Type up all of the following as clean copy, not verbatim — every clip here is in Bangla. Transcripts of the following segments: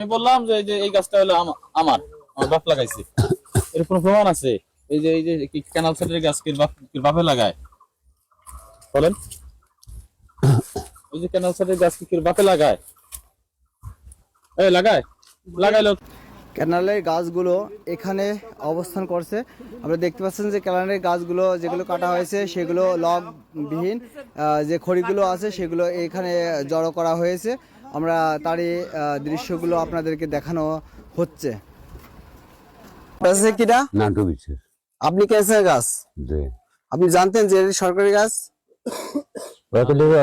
আমি বললাম যে এই গাছটা হলো আমার আমার বাপ লাগাইছে, এর কোনো প্রমাণ আছে? এই যে ক্যানাল সাইডের গাছ কি বাপে লাগায় বলেন? ওই যে ক্যানাল সাইডের গাছ কি বাপে লাগায়? এই লাগায়, লাগাইলো। ক্যানালের গাছগুলো এখানে অবস্থান করছে। আমরা দেখতে পাচ্ছেন যে ক্যানালের গাছগুলো যেগুলো কাটা হয়েছে সেগুলো লগবিহীন যে খড়িগুলো আছে সেগুলো এখানে জড়ো করা হয়েছে। আমরা তারই দৃশ্যগুলো আপনাদেরকে দেখানো হচ্ছে। কিনা নান্টু বিশ্বাস। আপনি ক্যান্সার গাছ জি। আপনি জানতেন যে এটি সরকারি গাছ?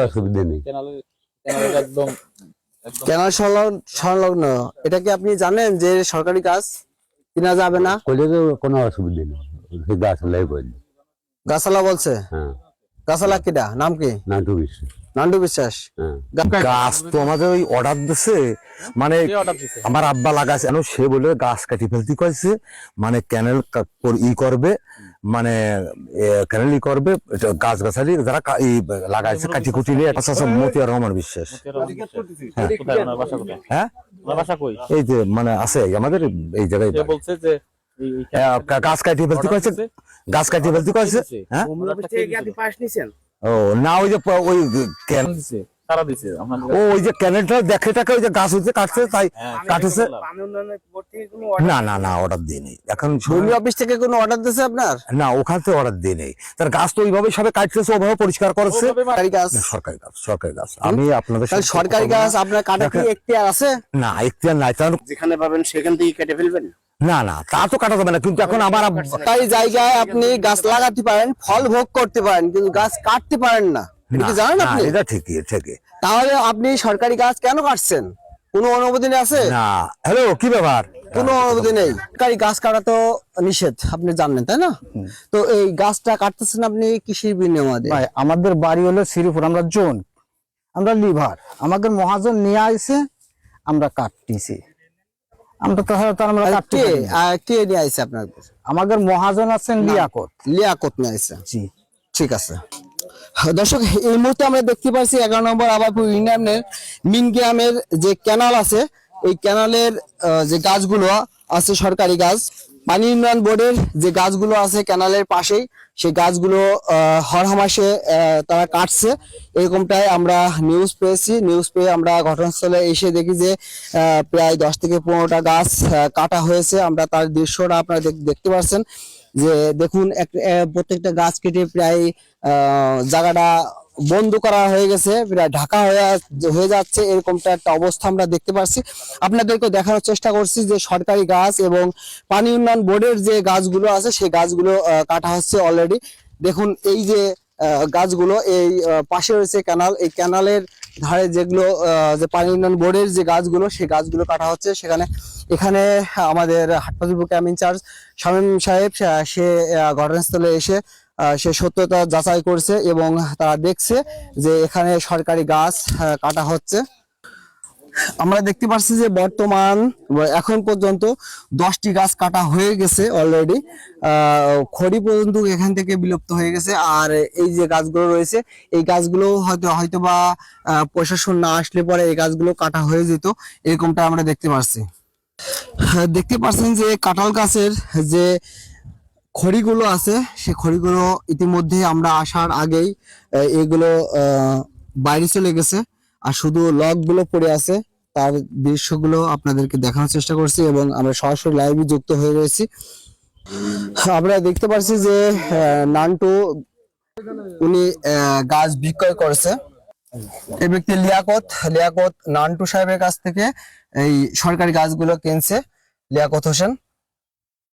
অসুবিধা নেই। ক্যানালের একদম ক্যানাল সংলগ্ন, এটা কি আপনি জানেন যে সরকারি গাছ কিনা যাবে না? কলেজে কোনো অসুবিধা নেই, গাছ লাই বললি। গাছালা বলছে? হ্যাঁ। গাছালা কিটা নাম কি? নান্টু বিশ্বাস। নান্টু বিশ্বাস। গাছ তো আমাদের ওই অর্ডার দিছে, মানে আমার আব্বা লাগাছে, সে বলে গাছ কাটি ফেলতে কয়েছে, মানে ক্যানেল ই করবে, মানে ক্যানেল ই করবে, গাছ গাছালি যারা লাগাইছে কাটি কুটি নিয়ে। আচ্ছা, মতিয়ার রহমান বিশ্বাস। হ্যাঁ, এই যে মানে আছে আমাদের এই জায়গায় বলছে যে গাছ কাটিয়ে ফেলতে কয়েছে, গাছ কাটিয়ে ফেলতে কয়েছে। হ্যাঁ, ও না, ওই যে ওই ওই যে ক্যানেলটা দেখে টাকে ওই যে গাছ হচ্ছে কাটছে, তাই কাটেছে। না না না, অর্ডার দিইনি এখন। ভূমি অফিস থেকে কোনো অর্ডার দিয়েছে আপনার? না, ওখান থেকে অর্ডার দিইনি। তার গাছ তো ওইভাবে সবাই কাটতেছে, ওভাবে পরিষ্কার করেছে। সরকারি গাছ, সরকারি গাছ, সরকারি গাছ। আমি আপনাদের সরকারি গাছ আপনার কাটা কি এখতিয়ার আছে? না, এখতিয়ার নাই। তার যেখানে পাবেন সেখান থেকে কেটে ফেলবেন? না না, তা তো কাটা যাবে না, কিন্তু এখন আমার তাই জায়গায় আপনি গাছ লাগাতে পারেন, ফল ভোগ করতে পারেন, কিন্তু গাছ কাটতে পারেন না। এটা জানেন আপনি? এটা ঠিকই ঠিকই। তাহলে আপনি সরকারি গাছ কেন কাটছেন? কোনো অনুমতি আছে? না। হ্যালো, কি ব্যাপার? কোনো অনুমতি নেই। সরকারি গাছ কাটা তো নিষেধ, আপনি জানেন তাই না? তো এই গাছটা কাটতেছেন আপনি কিসের বিনিময়ে? ভাই, আমাদের বাড়ি হলো শ্রীপুর, আমরা জোন, আমরা লিভার, আমাদের মহাজন নিয়ে আইছে, আমরা কাটতেছি। আমরা তো আমরা কাটতে কে নিয়ে আইছে আপনার? আমাদের মহাজন আছেন লিয়াকত। লিয়াকত নিয়ে আইছে। জি, ঠিক আছে। দর্শক, এই মুহূর্তে আমরা দেখতে পাচ্ছি 11 নম্বর আবারপুর ইউনিয়নের মিন গ্রামের যে ক্যানাল আছে, এই ক্যানালের যে গাছগুলো আছে সরকারি গাছ, পানি উন্নয়ন বোর্ডের যে গাছগুলো আছে ক্যানালের পাশেই, সেই গাছগুলো হরহামাসে তারা কাটছে, এরকমটাই আমরা নিউজ পেয়েছি। নিউজ পেয়ে আমরা ঘটনাস্থলে এসে দেখি যে প্রায় 10 থেকে 15টা গাছ কাটা হয়েছে। আমরা তার দৃশ্যটা আপনারা দেখতে পাচ্ছেন যে দেখুন, প্রত্যেকটা গাছ কেটে প্রায় জায়গাটা বন্ধ করা হয়ে গেছে, প্রায় ঢাকা হয়ে যাচ্ছে, এরকমটা একটা অবস্থা আমরা দেখতে পাচ্ছি। আপনাদেরকে দেখানোর চেষ্টা করছি যে সরকারি গাছ এবং পানি উন্নয়ন বোর্ডের যে গাছগুলো আছে সেই গাছগুলো কাটা হচ্ছে অলরেডি। দেখুন এই যে গাছগুলো, এই পাশে রয়েছে ক্যানাল, এই ক্যানালের ধারে যেগুলো যে পানি উন্নয়ন বোর্ডের যে গাছগুলো সেই গাছগুলো কাটা হচ্ছে। এখানে আমাদের হাটপাতিপুর ক্যাম্প ইনচার্জ শামীম সাহেব সে ঘটনাস্থলে এসে সে সত্যতা যাচাই করছে এবং তারা দেখছে যে এখানে সরকারি গাছ কাটা হচ্ছে। আমরা দেখতে পাচ্ছি যে বর্তমান এখন পর্যন্ত 10টি গাছ কাটা হয়ে গেছে অলরেডি। খড়ি পর্যন্ত এখান থেকে বিলুপ্ত হয়ে গেছে। আর এই যে গাছগুলো রয়েছে এই গাছগুলো হয়তো বা প্রশাসন না আসলে পরে এই গাছগুলো কাটা হয়ে যেত, এরকমটা আমরা দেখতে পাচ্ছি। দেখতে পাচ্ছেন যে কাঁঠাল গাছের যে খড়িগুলো আছে সেই খড়িগুলো ইতিমধ্যে আমরা আসার আগেই এগুলো বাইরে চলে গেছে, আর শুধু লগগুলো পড়ে আছে। তার দৃশ্যগুলো আপনাদেরকে দেখানোর চেষ্টা করছি এবং আমরা সরাসরি লাইভে যুক্ত হয়ে রয়েছি। আমরা দেখতে পাচ্ছি যে নান্টু উনি গাছ বিক্রয় করেছে। এই ব্যক্তি লিয়াকত নান্টু সাহেবের কাছ থেকে এই সরকারি গাছগুলো কিনছে লিয়াকত হোসেন।